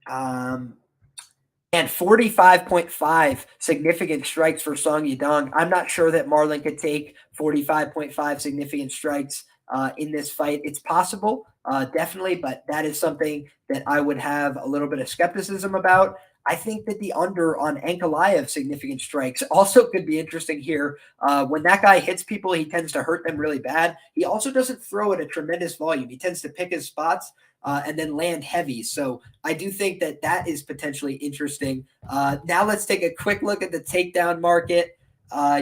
45.5 significant strikes for Song Yadong. I'm not sure that Marlon could take 45.5 significant strikes in this fight. It's possible, definitely, but that is something that I would have a little bit of skepticism about. I think that the under on Ankalaev significant strikes also could be interesting here. When that guy hits people, he tends to hurt them really bad. He also doesn't throw at a tremendous volume. He tends to pick his spots and then land heavy. So I do think that that is potentially interesting. Now let's take a quick look at the takedown market.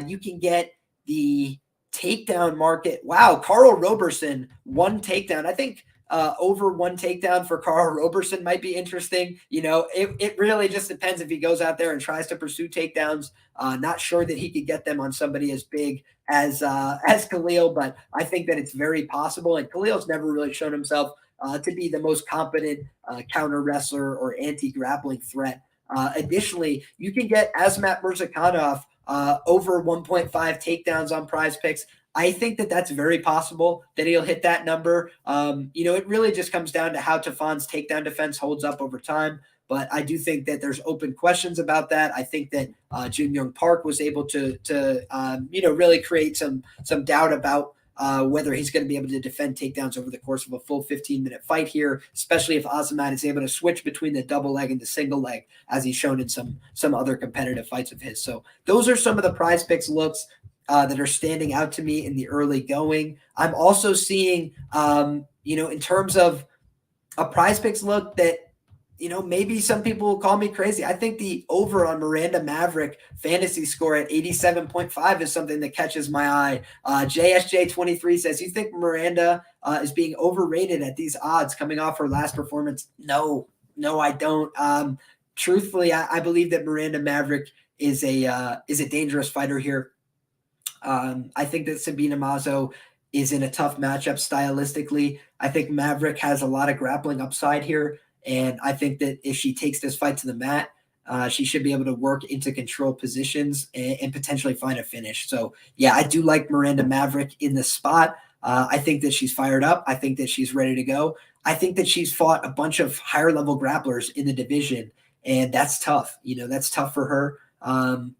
You can get the takedown market. Wow, Karl Roberson, one takedown. I think over one takedown for Karl Roberson might be interesting. It really just depends if he goes out there and tries to pursue takedowns. Not sure that he could get them on somebody as big as Khalil, but I think that it's very possible. And Khalil's never really shown himself to be the most competent counter wrestler or anti-grappling threat. Additionally, you can get Azamat Murzakanov over 1.5 takedowns on PrizePicks. I think that that's very possible that he'll hit that number. It really just comes down to how Tafon's takedown defense holds up over time. But I do think that there's open questions about that. I think that Jun Young Park was able to really create some doubt about whether he's going to be able to defend takedowns over the course of a full 15-minute fight here, especially if Azamat is able to switch between the double leg and the single leg, as he's shown in some other competitive fights of his. So those are some of the PrizePicks looks that are standing out to me in the early going. I'm also seeing, in terms of a PrizePicks look that, maybe some people will call me crazy. I think the over on Miranda Maverick fantasy score at 87.5 is something that catches my eye. JSJ23 says, you think Miranda is being overrated at these odds coming off her last performance? No, I don't. Truthfully, I believe that Miranda Maverick is a dangerous fighter here. I think that Sabina Mazo is in a tough matchup stylistically. I think Maverick has a lot of grappling upside here. And I think that if she takes this fight to the mat, she should be able to work into control positions and potentially find a finish. So, yeah, I do like Miranda Maverick in the spot. I think that she's fired up. I think that she's ready to go. I think that she's fought a bunch of higher-level grapplers in the division, and that's tough. That's tough for her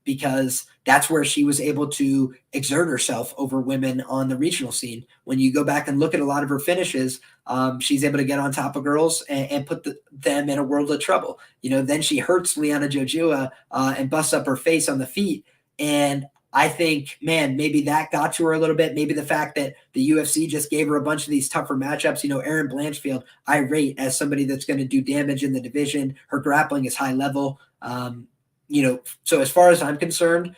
because that's where she was able to exert herself over women on the regional scene. When you go back and look at a lot of her finishes, she's able to get on top of girls and put them in a world of trouble. Then she hurts Liana Jojua and busts up her face on the feet. And I think, man, maybe that got to her a little bit. Maybe the fact that the UFC just gave her a bunch of these tougher matchups. Erin Blanchfield, I rate as somebody that's going to do damage in the division. Her grappling is high level. So as far as I'm concerned,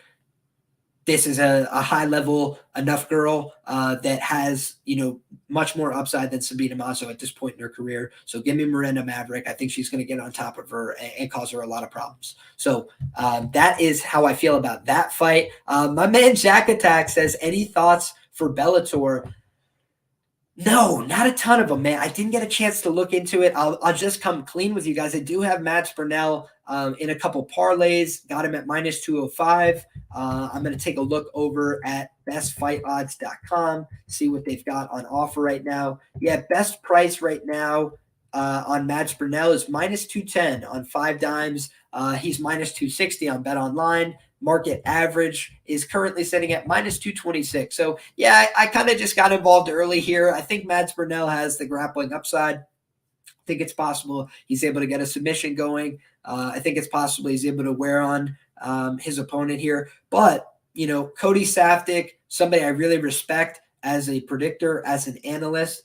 this is a high level enough girl that has, much more upside than Sabina Mazo at this point in her career. So give me Miranda Maverick. I think she's going to get on top of her and cause her a lot of problems. So that is how I feel about that fight. My man Jack Attack says, any thoughts for Bellator? No, not a ton of them, man. I didn't get a chance to look into it. I'll just come clean with you guys. I do have Mads Burnell in a couple parlays. Got him at -205. I'm going to take a look over at bestfightodds.com, see what they've got on offer right now. Yeah, best price right now on Mads Burnell is -210 on 5 dimes. He's -260 on Bet Online. Market average is currently sitting at -226. So, yeah, I kind of just got involved early here. I think Mads Burnell has the grappling upside. I think it's possible he's able to get a submission going. I think it's possible he's able to wear on his opponent here. But, Cody Safdie, somebody I really respect as a predictor, as an analyst,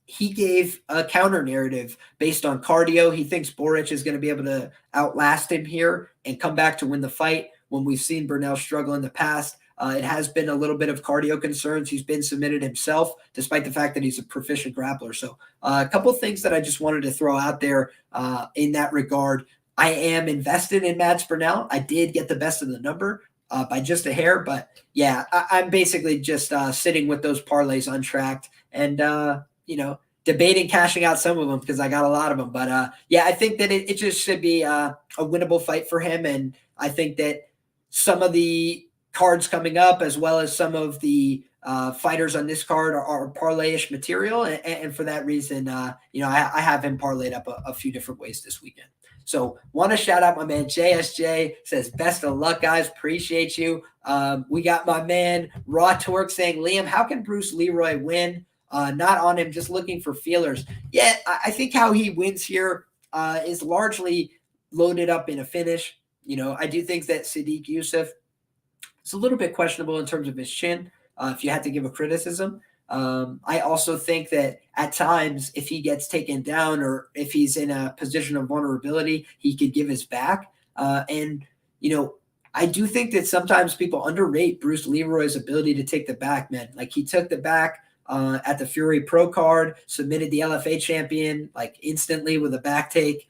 he gave a counter narrative based on cardio. He thinks Boric is going to be able to outlast him here and come back to win the fight. When we've seen Burnell struggle in the past, it has been a little bit of cardio concerns. He's been submitted himself, despite the fact that he's a proficient grappler. So a couple of things that I just wanted to throw out there in that regard. I am invested in Mads Burnell. I did get the best of the number by just a hair. But, yeah, I'm basically just sitting with those parlays untracked and, debating cashing out some of them because I got a lot of them. But, yeah, I think that it just should be a winnable fight for him. And I think that some of the cards coming up, as well as some of the fighters on this card are parlay-ish material. And for that reason, I have him parlayed up a few different ways this weekend. So want to shout out my man JSJ, says, best of luck, guys. Appreciate you. We got my man Raw Torque saying, Liam, how can Bruce Leroy win? Not on him, just looking for feelers. Yeah, I think how he wins here is largely loaded up in a finish. I do think that Sadiq Youssef is a little bit questionable in terms of his chin, if you had to give a criticism. I also think that at times, if he gets taken down or if he's in a position of vulnerability, he could give his back. And I do think that sometimes people underrate Bruce Leroy's ability to take the back, man. Like, he took the back at the Fury Pro card, submitted the LFA champion like instantly with a back take.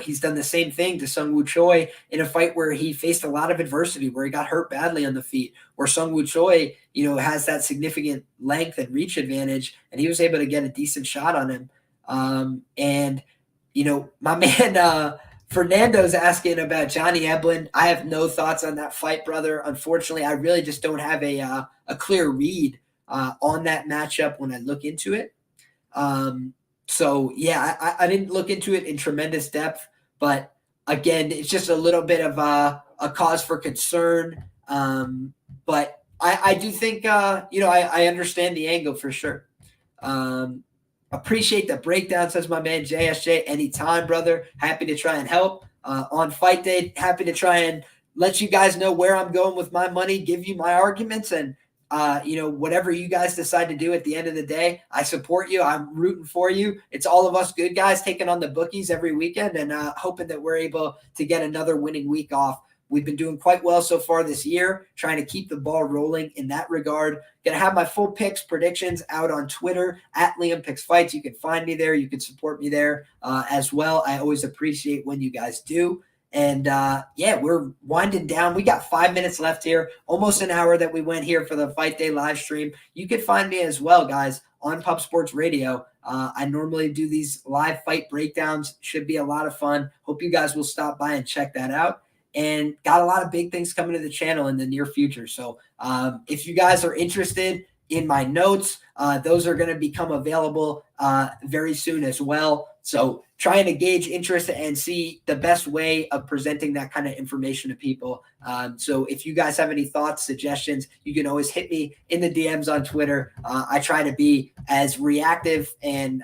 He's done the same thing to Sungwoo Choi in a fight where he faced a lot of adversity, where he got hurt badly on the feet, where Sungwoo Choi, has that significant length and reach advantage, and he was able to get a decent shot on him. My man Fernando's asking about Johnny Eblen. I have no thoughts on that fight, brother. Unfortunately, I really just don't have a clear read on that matchup when I look into it. So, yeah, I didn't look into it in tremendous depth, but again, it's just a little bit of a cause for concern. But I do think, I understand the angle for sure. Appreciate the breakdown, says my man JSJ. Anytime, brother. Happy to try and help. On fight day, happy to try and let you guys know where I'm going with my money, give you my arguments, and whatever you guys decide to do at the end of the day, I support you. I'm rooting for you. It's all of us good guys taking on the bookies every weekend and hoping that we're able to get another winning week off. We've been doing quite well so far this year, trying to keep the ball rolling in that regard. Going to have my full picks predictions out on Twitter at LiamPicksFights. You can find me there. You can support me there as well. I always appreciate when you guys do. And we're winding down. We got 5 minutes left here, almost an hour that we went here for the Fight Day live stream. You can find me as well, guys, on Pub Sports Radio. I normally do these live fight breakdowns. Should be a lot of fun. Hope you guys will stop by and check that out. And got a lot of big things coming to the channel in the near future. So if you guys are interested in my notes, those are going to become available very soon as well. So trying to gauge interest and see the best way of presenting that kind of information to people. So if you guys have any thoughts, suggestions, you can always hit me in the DMs on Twitter. I try to be as reactive and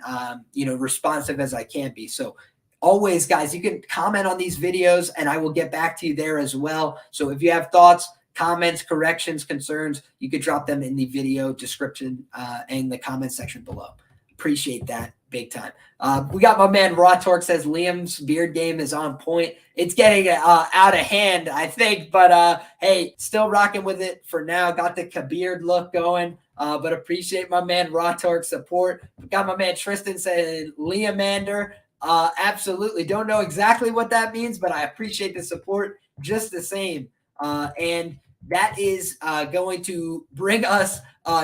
responsive as I can be. So always, guys, you can comment on these videos and I will get back to you there as well. So if you have thoughts, comments, corrections, concerns, you could drop them in the video description and the comment section below. Appreciate that big time. We got my man Raw Torque says Liam's beard game is on point. It's getting out of hand, I think, but hey, still rocking with it for now. Got the Kabir look going. But appreciate my man Raw Torque's support. Got my man Tristan saying Liamander. Absolutely. Don't know exactly what that means, but I appreciate the support just the same. And that is going to bring us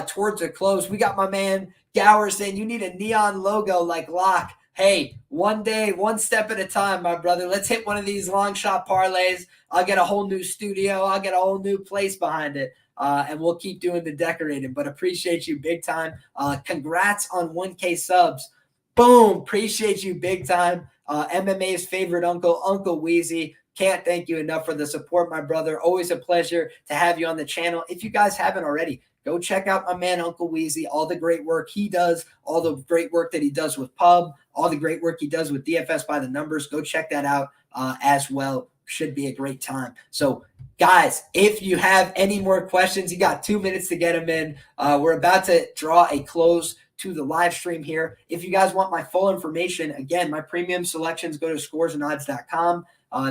towards a close. We got my man Gower saying you need a neon logo like Locke. Hey, one day, one step at a time, my brother. Let's hit one of these long shot parlays. I'll get a whole new studio. I'll get a whole new place behind it. And we'll keep doing the decorating. But appreciate you big time. Congrats on 1K subs. Boom. Appreciate you big time. MMA's favorite uncle, Uncle Wheezy. Can't thank you enough for the support, my brother. Always a pleasure to have you on the channel. If you guys haven't already, go check out my man, Uncle Wheezy, all the great work he does, all the great work that he does with Pub, all the great work he does with DFS by the numbers. Go check that out as well. Should be a great time. So, guys, if you have any more questions, you got 2 minutes to get them in. We're about to draw a close to the live stream here. If you guys want my full information, again, my premium selections go to scoresandodds.com.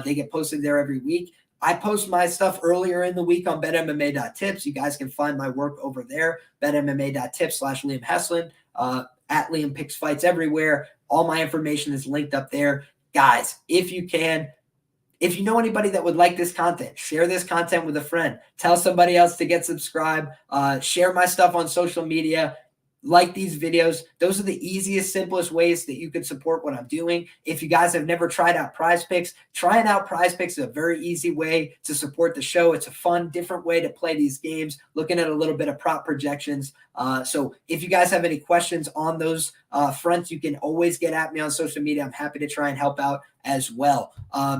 They get posted there every week. I post my stuff earlier in the week on BetMMA.Tips. You guys can find my work over there, BetMMA.Tips/LiamHeslin, at LiamPicksFights everywhere. All my information is linked up there. Guys, if you can, if you know anybody that would like this content, share this content with a friend. Tell somebody else to get subscribed. Share my stuff on social media. Like these videos. Those are the easiest, simplest ways that you can support what I'm doing. If you guys have never tried out PrizePicks, trying out PrizePicks is a very easy way to support the show. It's a fun, different way to play these games, looking at a little bit of prop projections. So if you guys have any questions on those fronts, you can always get at me on social media. I'm happy to try and help out as well.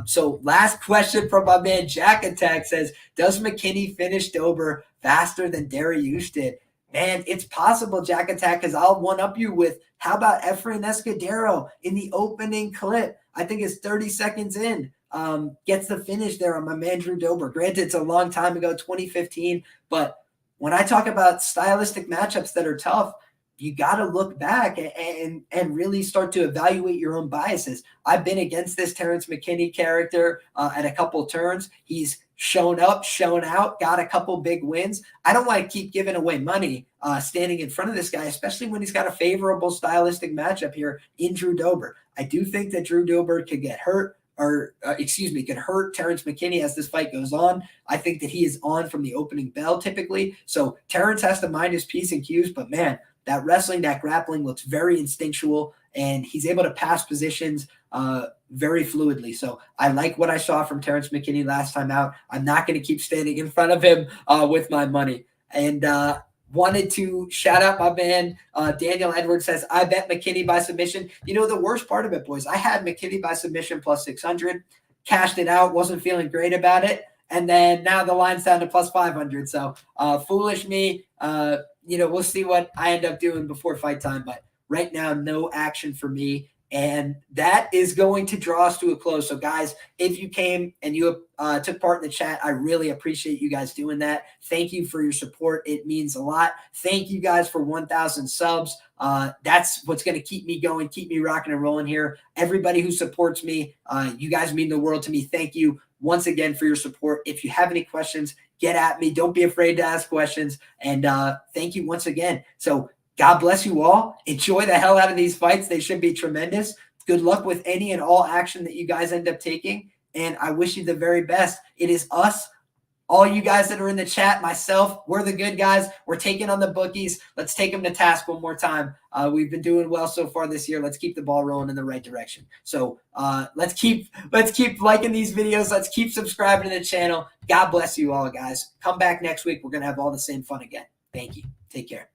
So last question from my man Jack Attack says, does McKinney finish Dober faster than Dariush did? Man, it's possible, Jack Attack, because I'll one-up you with, how about Efrain Escudero in the opening clip? I think it's 30 seconds in. Gets the finish there on my man Drew Dober. Granted, it's a long time ago, 2015, but when I talk about stylistic matchups that are tough, you got to look back and really start to evaluate your own biases. I've been against this Terrence McKinney character at a couple turns. He's shown up, shown out, got a couple big wins. I don't want to keep giving away money standing in front of this guy, especially when he's got a favorable stylistic matchup here in Drew Dober. I do think that Drew Dober could get hurt, or could hurt Terrence McKinney as this fight goes on. I think that he is on from the opening bell typically. So Terrence has to mind his P's and Q's, but man, that wrestling, that grappling looks very instinctual, and he's able to pass positions very fluidly. So I like what I saw from Terrence McKinney last time out. I'm not going to keep standing in front of him with my money. And wanted to shout out my man, Daniel Edwards says, I bet McKinney by submission. You know, the worst part of it, boys, I had McKinney by submission plus 600, cashed it out, wasn't feeling great about it. And then now the line's down to plus 500. So foolish me. We'll see what I end up doing before fight time. But right now, no action for me. And that is going to draw us to a close. So, guys, if you came and you took part in the chat, I really appreciate you guys doing that. Thank you for your support. It means a lot. Thank you guys for 1,000 subs. That's what's going to keep me going, keep me rocking and rolling here. Everybody who supports me, you guys mean the world to me. Thank you once again for your support. If you have any questions, get at me. Don't be afraid to ask questions. And thank you once again. So, God bless you all. Enjoy the hell out of these fights. They should be tremendous. Good luck with any and all action that you guys end up taking. And I wish you the very best. It is us, all you guys that are in the chat, myself, we're the good guys. We're taking on the bookies. Let's take them to task one more time. We've been doing well so far this year. Let's keep the ball rolling in the right direction. So let's keep liking these videos. Let's keep subscribing to the channel. God bless you all, guys. Come back next week. We're going to have all the same fun again. Thank you. Take care.